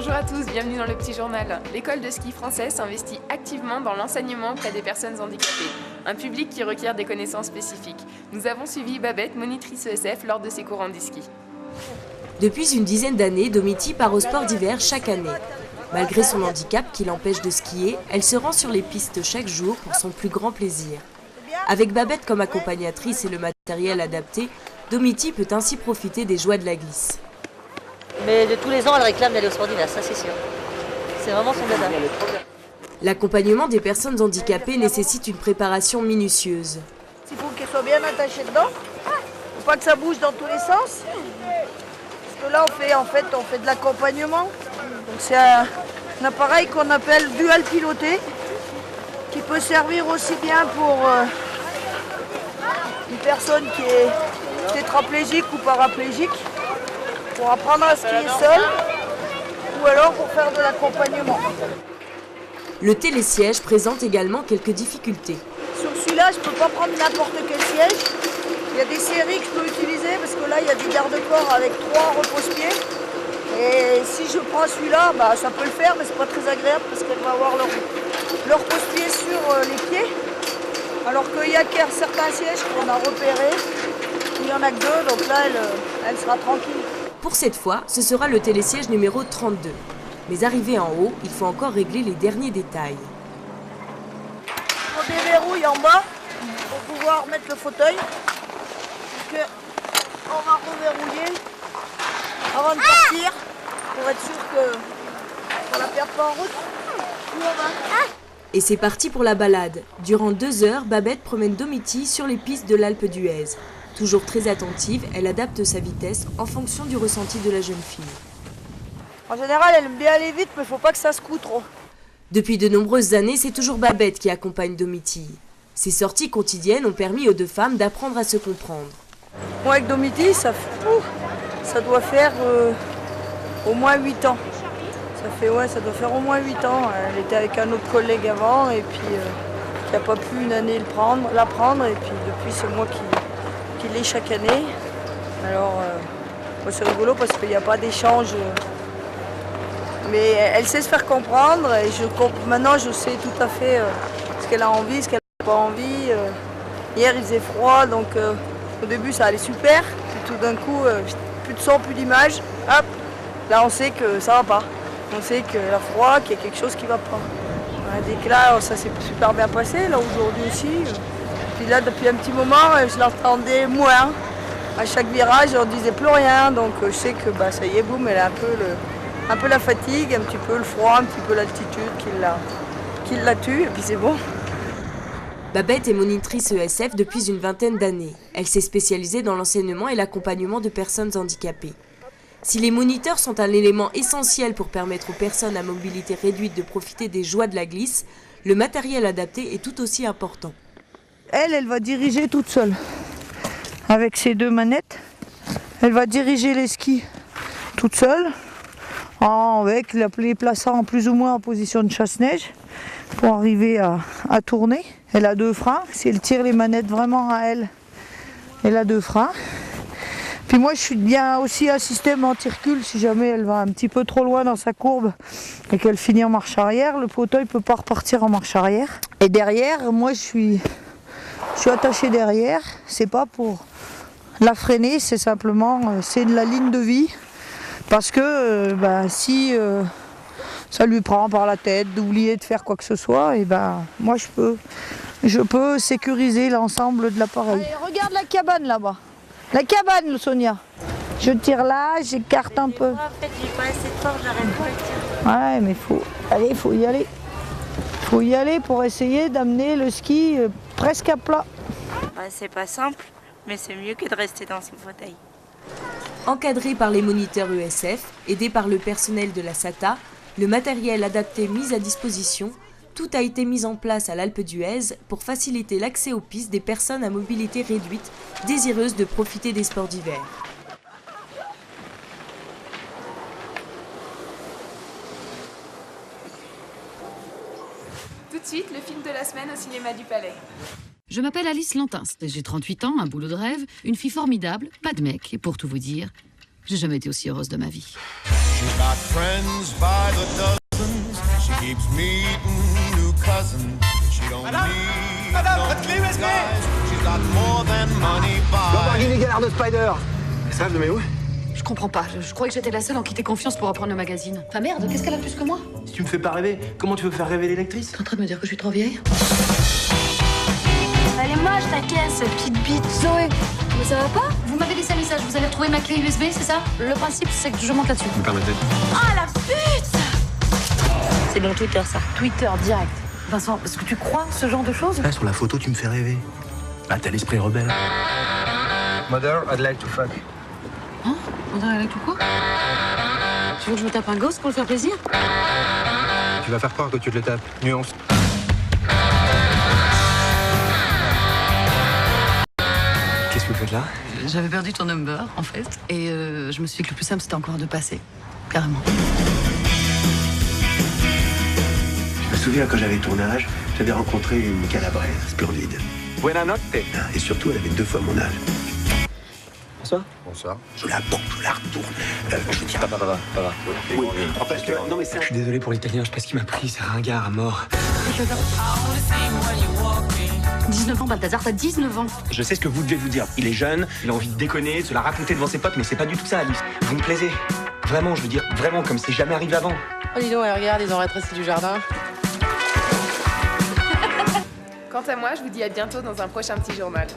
Bonjour à tous, bienvenue dans le Petit Journal. L'école de ski français s'investit activement dans l'enseignement auprès des personnes handicapées, un public qui requiert des connaissances spécifiques. Nous avons suivi Babette, monitrice ESF, lors de ses cours en ski. Depuis une dizaine d'années, Domiti part au sport d'hiver chaque année. Malgré son handicap qui l'empêche de skier, elle se rend sur les pistes chaque jour pour son plus grand plaisir. Avec Babette comme accompagnatrice et le matériel adapté, Domiti peut ainsi profiter des joies de la glisse. Mais de tous les ans, elle réclame d'aller au sport d'hiver, ça c'est sûr. C'est vraiment son dada. L'accompagnement des personnes handicapées nécessite une préparation minutieuse. Il faut qu'elle soit bien attachée dedans. Il ne faut pas que ça bouge dans tous les sens. Parce que là, on fait de l'accompagnement. Donc c'est un appareil qu'on appelle dual piloté, qui peut servir aussi bien pour une personne qui est tétraplégique ou paraplégique, pour apprendre à skier seul, ou alors pour faire de l'accompagnement. Le télésiège présente également quelques difficultés. Sur celui-là, je ne peux pas prendre n'importe quel siège. Il y a des séries que je peux utiliser parce que là, il y a des garde-corps avec 3 repose-pieds. Et si je prends celui-là, ça peut le faire, mais c'est pas très agréable parce qu'elle va avoir leur repose-pied sur les pieds. Alors qu'il y a certains sièges qu'on a repérés, il n'y en a que 2, donc là, elle sera tranquille. Pour cette fois, ce sera le télésiège numéro 32. Mais arrivé en haut, il faut encore régler les derniers détails. On déverrouille en bas pour pouvoir mettre le fauteuil. On va reverrouiller avant de partir pour être sûr qu'on ne la perd pas en route. Où on va ? Et c'est parti pour la balade. Durant 2 heures, Babette promène Domiti sur les pistes de l'Alpe d'Huez. Toujours très attentive, elle adapte sa vitesse en fonction du ressenti de la jeune fille. En général, elle aime bien aller vite, mais il ne faut pas que ça secoue trop. Depuis de nombreuses années, c'est toujours Babette qui accompagne Domiti. Ces sorties quotidiennes ont permis aux 2 femmes d'apprendre à se comprendre. Moi, avec Domiti, ça doit faire au moins 8 ans. Ça doit faire au moins 8 ans. Elle était avec un autre collègue avant, et puis qui n'a pas pu une année l'apprendre, et puis depuis, c'est moi qui l'ai chaque année. Alors, c'est rigolo parce qu'il n'y a pas d'échange. Mais elle sait se faire comprendre, et maintenant je sais tout à fait ce qu'elle a envie, ce qu'elle n'a pas envie. Hier il faisait froid, donc au début ça allait super, puis tout d'un coup, plus de son, plus d'image, hop, là on sait que ça va pas. On sait qu'elle a froid, qu'il y a quelque chose qui va pas. Dès que là, ça s'est super bien passé, là aujourd'hui aussi. Puis là, depuis un petit moment, je l'entendais moins. À chaque virage, on ne disait plus rien, donc je sais que ça y est, boum, elle a un peu la fatigue, un petit peu le froid, un petit peu l'altitude qui la tue, et puis c'est bon. Babette est monitrice ESF depuis une vingtaine d'années. Elle s'est spécialisée dans l'enseignement et l'accompagnement de personnes handicapées. Si les moniteurs sont un élément essentiel pour permettre aux personnes à mobilité réduite de profiter des joies de la glisse, le matériel adapté est tout aussi important. Elle va diriger toute seule. Avec ses 2 manettes, elle va diriger les skis toute seule, avec les plaçant plus ou moins en position de chasse-neige pour arriver à tourner. Elle a 2 freins. Si elle tire les manettes vraiment à elle, elle a 2 freins. Puis moi, je suis bien aussi un système anti-recul. Si jamais elle va un petit peu trop loin dans sa courbe et qu'elle finit en marche arrière, le fauteuil ne peut pas repartir en marche arrière. Et derrière, moi, je suis attachée derrière. C'est pas pour la freiner, c'est simplement c'est de la ligne de vie. Parce que si ça lui prend par la tête d'oublier de faire quoi que ce soit, et moi, je peux sécuriser l'ensemble de l'appareil. Regarde la cabane là-bas. La cabane, Sonia. Je tire là, j'écarte un peu. En fait, j'ai pas assez de force, j'arrête pas de tirer. Ouais, mais faut y aller. Faut y aller pour essayer d'amener le ski presque à plat. C'est pas simple, mais c'est mieux que de rester dans son fauteuil. Encadré par les moniteurs ESF, aidé par le personnel de la SATA, le matériel adapté mis à disposition, tout a été mis en place à l'Alpe d'Huez pour faciliter l'accès aux pistes des personnes à mobilité réduite désireuses de profiter des sports d'hiver. Tout de suite, le film de la semaine au cinéma du Palais. Je m'appelle Alice Lantins, j'ai 38 ans, un boulot de rêve, une fille formidable, pas de mec, et pour tout vous dire, j'ai jamais été aussi heureuse de ma vie. She's got friends by the dozens. She keeps meeting new cousins. She don't need no guys. She's got more than money by. Lamborghini Gallardo de Spider. Ça, je le mets où? Je comprends pas. Je croyais que j'étais la seule en qui t'ait confiance pour reprendre le magazine. Enfin merde, qu'est-ce qu'elle a plus que moi? Si tu me fais pas rêver, comment tu veux faire rêver les lectrices? T'es en train de me dire que je suis trop vieille? Elle est moche ta caisse, petite bite. Zoé, mais ça va pas? Vous m'avez laissé un message, vous allez retrouver ma clé USB, c'est ça? Le principe, c'est que je monte là-dessus. Vous me permettez? Oh la pute! C'est mon Twitter, ça. Twitter direct. Vincent, est-ce que tu crois ce genre de choses? Là, sur la photo, tu me fais rêver. Ah, t'as l'esprit rebelle. Mother, I'd like to fuck. Hein? On dirait avec tout quoi? Tu veux que je me tape un gosse pour le faire plaisir? Tu vas faire croire que tu te le tapes. Nuance. Qu'est-ce que vous faites là? J'avais perdu ton number, en fait. Et je me suis dit que le plus simple, c'était encore de passer. Carrément. Je me souviens, quand j'avais ton âge, j'avais rencontré une calabraise splendide. Buena notte. Et surtout, elle avait 2 fois mon âge. Bonsoir. Bonsoir. Je la prends, je la retourne. Je tiens. Ça va. Oui, en fait, non mais c'est... Je suis désolé pour l'italien, je sais pas ce qu'il m'a pris, c'est ringard à mort. 19 ans, Balthazar, t'as 19 ans. Je sais ce que vous devez vous dire. Il est jeune, il a envie de déconner, de se la raconter devant ses potes, mais c'est pas du tout ça, Alice. Vous me plaisez. Vraiment, je veux dire, vraiment, comme c'est jamais arrivé avant. Oh, dis donc, regarde, ils ont rétréci du jardin. Quant à moi, je vous dis à bientôt dans un prochain petit journal.